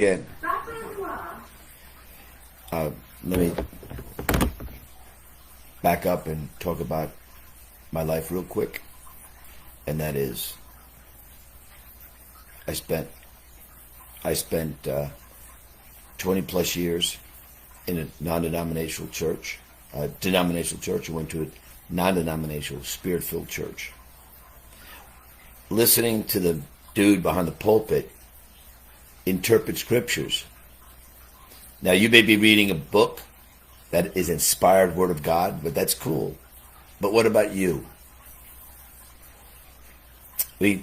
Again, let me back up and talk about my life real quick. And that is, I spent 20 plus years in a non-denominational church. Denominational church. I went to a non-denominational, spirit-filled church. Listening to the dude behind the pulpit interpret scriptures. Now, you may be reading a book that is inspired word of God, but that's cool. But what about you? We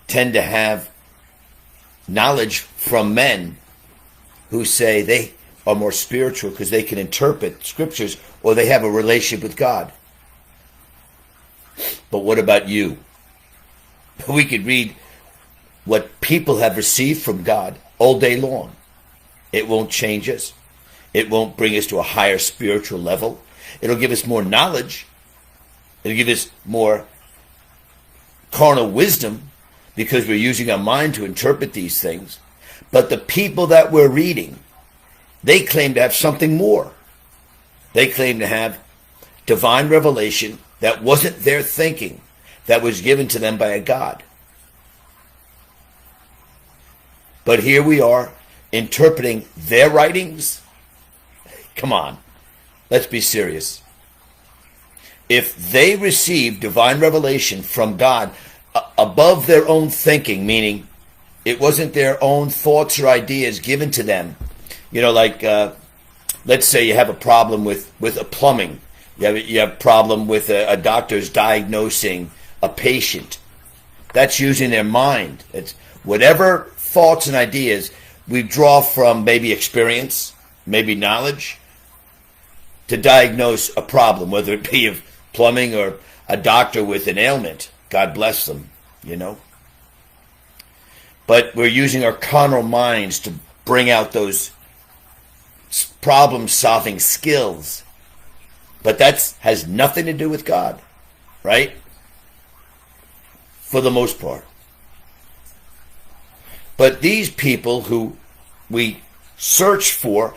tend to have knowledge from men who say they are more spiritual because they can interpret scriptures or they have a relationship with God. But what about you? We could read what people have received from God all day long. It won't change us. It won't bring us to a higher spiritual level. It'll give us more knowledge. It'll give us more carnal wisdom because we're using our mind to interpret these things. But the people that we're reading, they claim to have something more. They claim to have divine revelation that wasn't their thinking, that was given to them by a God. But here we are interpreting their writings. Come on, let's be serious. If they received divine revelation from God above their own thinking, meaning it wasn't their own thoughts or ideas given to them, like let's say you have a problem with a plumbing. You have a problem with a doctor's diagnosing a patient. That's using their mind. It's whatever thoughts and ideas we draw from maybe experience, maybe knowledge, to diagnose a problem, whether it be of plumbing or a doctor with an ailment. God bless them, But we're using our carnal minds to bring out those problem-solving skills. But that has nothing to do with God, right? For the most part. But these people who we search for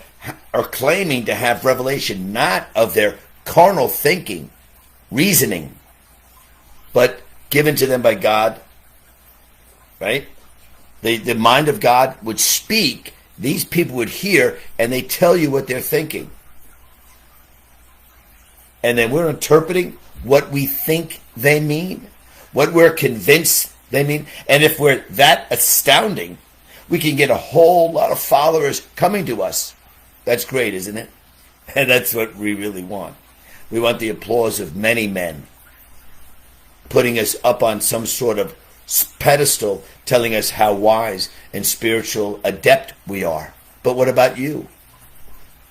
are claiming to have revelation not of their carnal thinking, reasoning, but given to them by God, right? The mind of God would speak, these people would hear, and they tell you what they're thinking. And then we're interpreting what we think they mean, what we're convinced they mean. And if we're that astounding, we can get a whole lot of followers coming to us. That's great, isn't it? And that's what we really want. We want the applause of many men, putting us up on some sort of pedestal, telling us how wise and spiritual adept we are. But what about you?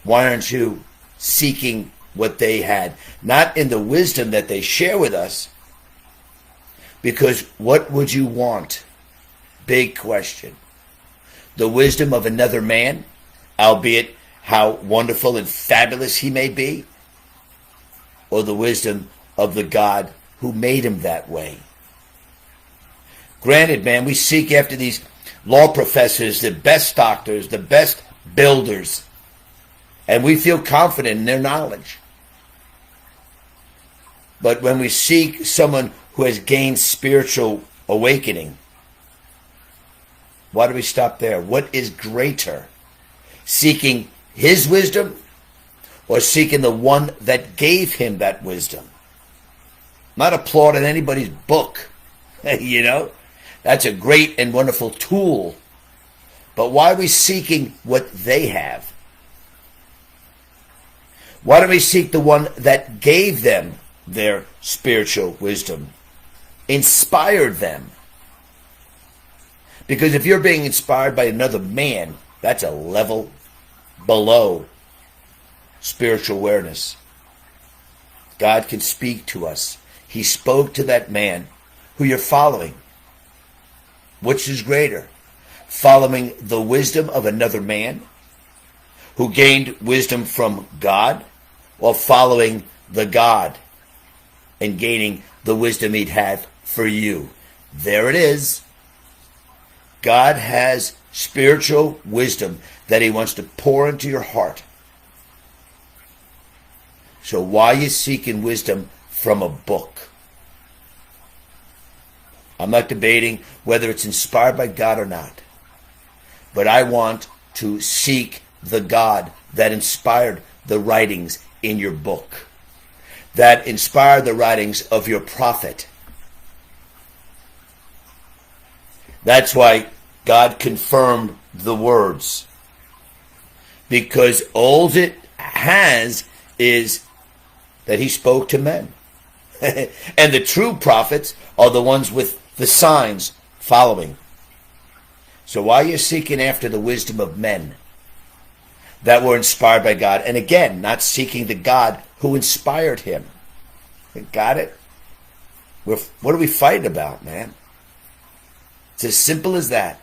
Why aren't you seeking what they had? Not in the wisdom that they share with us. Because what would you want? Big question. The wisdom of another man, albeit how wonderful and fabulous he may be, or the wisdom of the God who made him that way? Granted, man, we seek after these law professors, the best doctors, the best builders, and we feel confident in their knowledge. But when we seek someone who has gained spiritual awakening, why do we stop there? What is greater? Seeking his wisdom or seeking the one that gave him that wisdom? Not applauding anybody's book, That's a great and wonderful tool. But why are we seeking what they have? Why don't we seek the one that gave them their spiritual wisdom, inspired them? Because if you're being inspired by another man, that's a level below spiritual awareness. God can speak to us. He spoke to that man who you're following. Which is greater? Following the wisdom of another man who gained wisdom from God, or following the God and gaining the wisdom he'd have for you? There it is. God has spiritual wisdom that he wants to pour into your heart. So why are you seeking wisdom from a book? I'm not debating whether it's inspired by God or not. But I want to seek the God that inspired the writings in your book, that inspired the writings of your prophet. That's why God confirmed the words, because all it has is that he spoke to men. And the true prophets are the ones with the signs following. So why are you seeking after the wisdom of men that were inspired by God? And again, not seeking the God who inspired him. Got it? What are we fighting about, man? It's as simple as that.